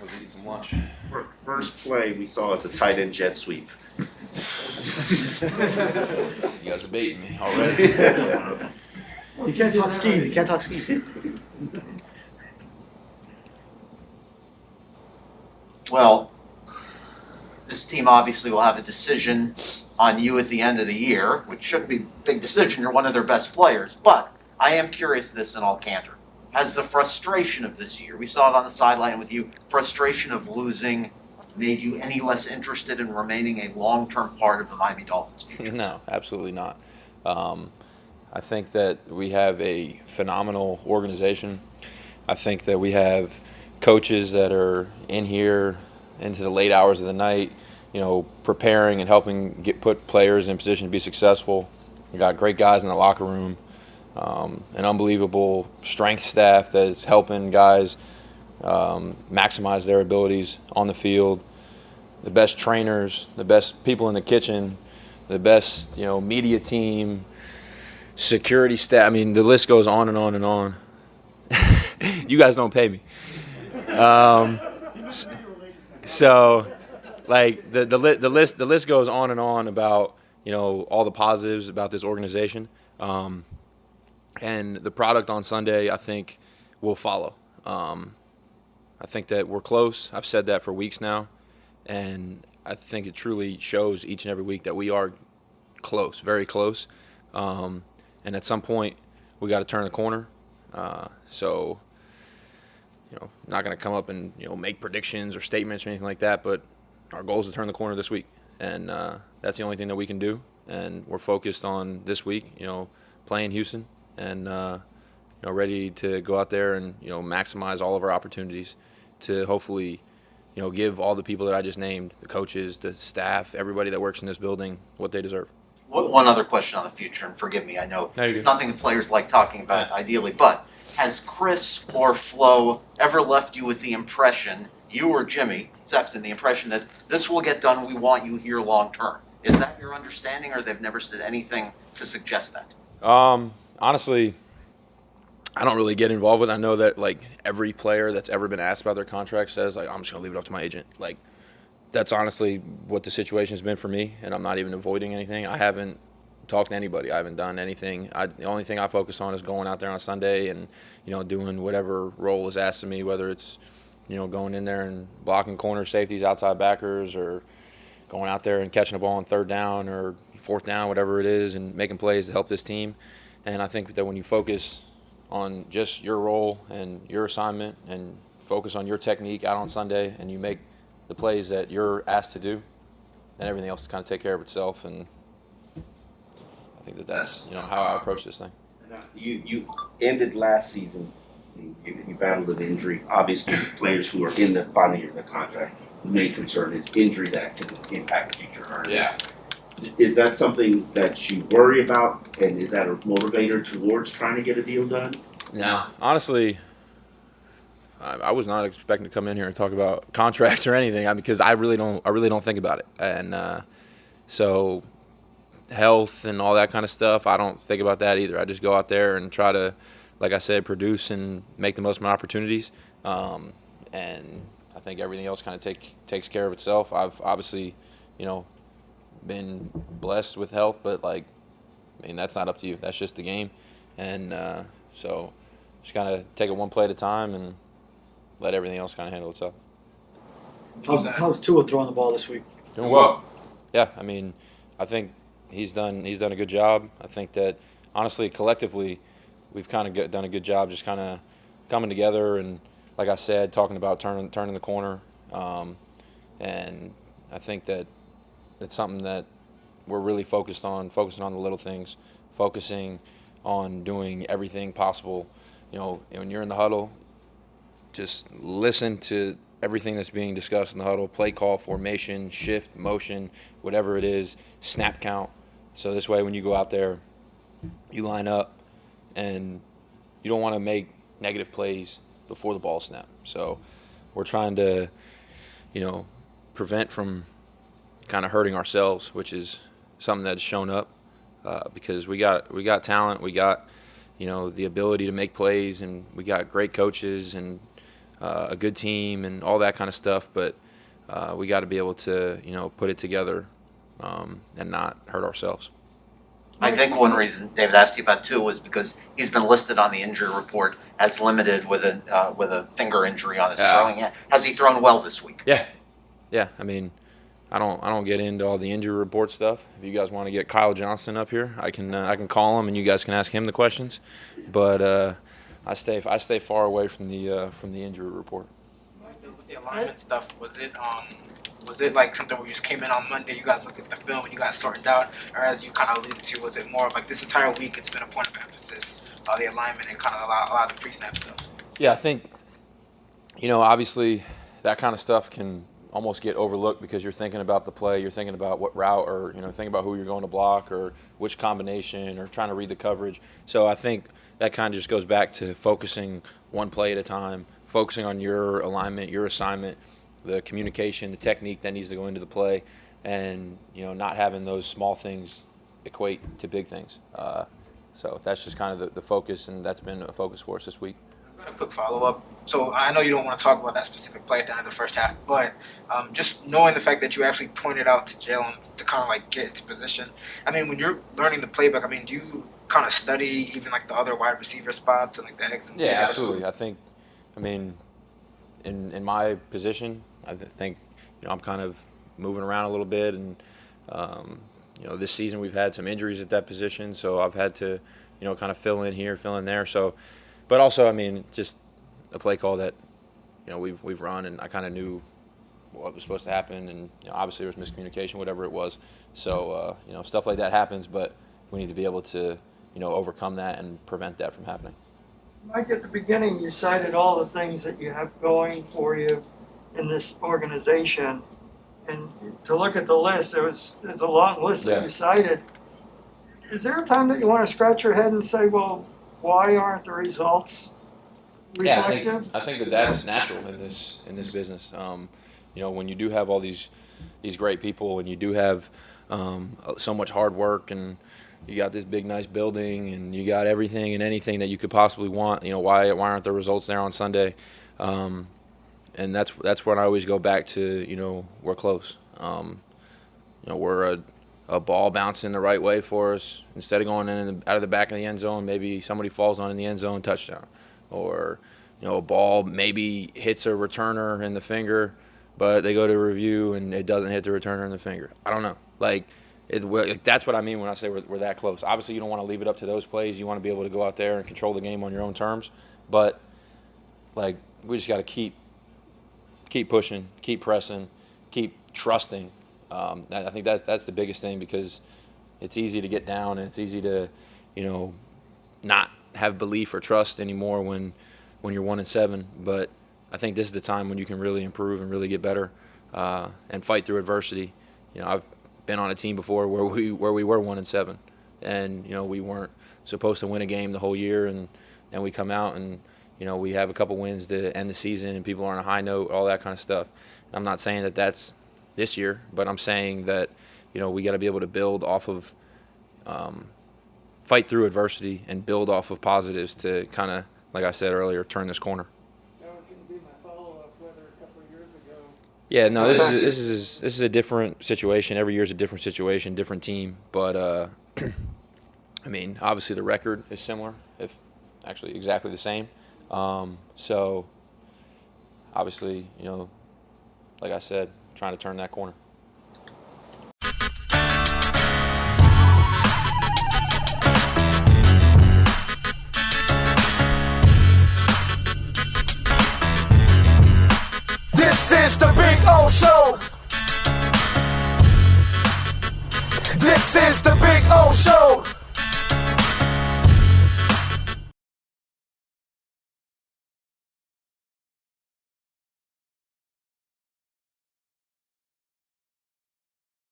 was eating some lunch. First play we saw as a tight end jet sweep. You guys are baiting me already. You can't talk ski. You can't talk ski. Well, this team obviously will have a decision on you at the end of the year, which shouldn't be a big decision. You're one of their best players. But I am curious this in all candor. Has the frustration of this year, we saw it on the sideline with you, frustration of losing made you any less interested in remaining a long-term part of the Miami Dolphins future? No, absolutely not. I think that we have a phenomenal organization. I think that we have coaches that are in here into the late hours of the night, preparing and helping put players in position to be successful. We got great guys in the locker room, an unbelievable strength staff that's helping guys maximize their abilities on the field, the best trainers, the best people in the kitchen, the best media team, security staff. I mean, the list goes on and on and on. You guys don't pay me. So like the list goes on and on about all the positives about this organization, and the product on Sunday I think will follow. I think that we're close. I've said that for weeks now, and I think it truly shows each and every week that we are close, very close, and at some point we got to turn the corner. So not going to come up and make predictions or statements or anything like that, but our goal is to turn the corner this week, and that's the only thing that we can do. And we're focused on this week, playing Houston, and ready to go out there and maximize all of our opportunities to hopefully give all the people that I just named, the coaches, the staff, everybody that works in this building, what they deserve. One other question on the future, and forgive me, I know it's nothing that players like talking about ideally, but has Chris or Flo ever left you with the impression, you or Jimmy Sexton, the impression that this will get done, we want you here long term? Is that your understanding, or they've never said anything to suggest that? Honestly, I don't really get involved with it. I know that every player that's ever been asked about their contract says I'm just gonna leave it up to my agent. That's honestly what the situation has been for me, and I'm not even avoiding anything. I haven't talked to anybody. I haven't done anything. The only thing I focus on is going out there on Sunday and doing whatever role is asked of me, whether it's going in there and blocking corner safeties, outside backers, or going out there and catching a ball on third down or fourth down, whatever it is, and making plays to help this team. And I think that when you focus on just your role and your assignment and focus on your technique out on Sunday and you make the plays that you're asked to do, then everything else kind of take care of itself. And I think that's how I approach this thing. You ended last season. You battled an injury. Obviously, players who are in the final year of the contract, the main concern is injury that can impact future earnings. Yeah. Is that something that you worry about, and is that a motivator towards trying to get a deal done? No, honestly, I was not expecting to come in here and talk about contracts or anything, because I really don't think about it. And so health and all that kind of stuff, I don't think about that either. I just go out there and try to, like I said, produce and make the most of my opportunities. And I think everything else kind of takes care of itself. I've obviously, been blessed with health, but that's not up to you. That's just the game. And so just kind of take it one play at a time and let everything else kind of handle itself. How's Tua throwing the ball this week? Doing well. Yeah, I mean, I think he's done a good job. I think that honestly, collectively, we've kind of done a good job just kind of coming together and, like I said, talking about turning the corner. And I think that it's something that we're really focusing on the little things, focusing on doing everything possible. When you're in the huddle, just listen to everything that's being discussed in the huddle, play call, formation, shift, motion, whatever it is, snap count. So this way when you go out there, you line up and you don't want to make negative plays before the ball snap. So we're trying to, prevent from kind of hurting ourselves, which is something that's shown up because we got talent, we got the ability to make plays, and we got great coaches and a good team and all that kind of stuff. But we got to be able to, put it together and not hurt ourselves. I think one reason David asked you about too was because he's been listed on the injury report as limited with a finger injury on his throwing hand. Has he thrown well this week? Yeah. I mean, I don't get into all the injury report stuff. If you guys want to get Kyle Johnson up here, I can call him and you guys can ask him the questions. But I stay far away from the injury report. With the alignment stuff, was it like something where you just came in on Monday, you guys looked at the film and you got sorted out, or as you kind of alluded to, was it more of like this entire week it's been a point of emphasis, the alignment and kind of a lot of the pre-snap stuff? Yeah, I think, obviously that kind of stuff can almost get overlooked because you're thinking about the play, you're thinking about what route, or thinking about who you're going to block or which combination, or trying to read the coverage. So I think that kind of just goes back to focusing one play at a time, focusing on your alignment, your assignment, the communication, the technique that needs to go into the play, and not having those small things equate to big things. So that's just kind of the focus, and that's been a focus for us this week. I've got a quick follow-up. So I know you don't want to talk about that specific play at the end of the first half, but just knowing the fact that you actually pointed out to Jalen to kind of like get into position. I mean, when you're learning the playbook, do you kind of study even like the other wide receiver spots and like the X and Yeah, Z's? absolutely. I think, in my position, I think I'm kind of moving around a little bit, and this season we've had some injuries at that position, so I've had to kind of fill in here, fill in there. So, but also just a play call that we've run, and I kind of knew what was supposed to happen, and obviously there was miscommunication, whatever it was. So stuff like that happens, but we need to be able to overcome that and prevent that from happening. Mike, at the beginning, you cited all the things that you have going for you in this organization. And to look at the list, there's a long list that you cited. Is there a time that you want to scratch your head and say, well, why aren't the results reflective? I think that's natural in this business. When you do have all these great people, and you do have so much hard work, and you got this big nice building, and you got everything and anything that you could possibly want, why aren't the results there on Sunday? And that's when I always go back to, we're close. We're a ball bouncing the right way for us. Instead of going out of the back of the end zone, maybe somebody falls on in the end zone, touchdown. Or, a ball maybe hits a returner in the finger, but they go to review and it doesn't hit the returner in the finger. I don't know. That's what I mean when I say we're that close. Obviously, you don't want to leave it up to those plays. You want to be able to go out there and control the game on your own terms. But, we just got to keep pushing, keep pressing, keep trusting. I think that's the biggest thing, because it's easy to get down, and it's easy to, not have belief or trust anymore when you're 1-7. But I think this is the time when you can really improve and really get better and fight through adversity. I've been on a team before where we were 1-7, and we weren't supposed to win a game the whole year, and we come out and we have a couple wins to end the season, and people are on a high note, all that kind of stuff. I'm not saying that that's this year, but I'm saying that we got to be able to build off of fight through adversity and build off of positives to kind of, like I said earlier, turn this corner. That was going to be my follow-up, whether a couple of years ago. Yeah, no, this is a different situation. Every year is a different situation, different team. But obviously the record is similar, if actually exactly the same. So obviously, like I said, trying to turn that corner. This is the Big O Show. This is the Big O Show.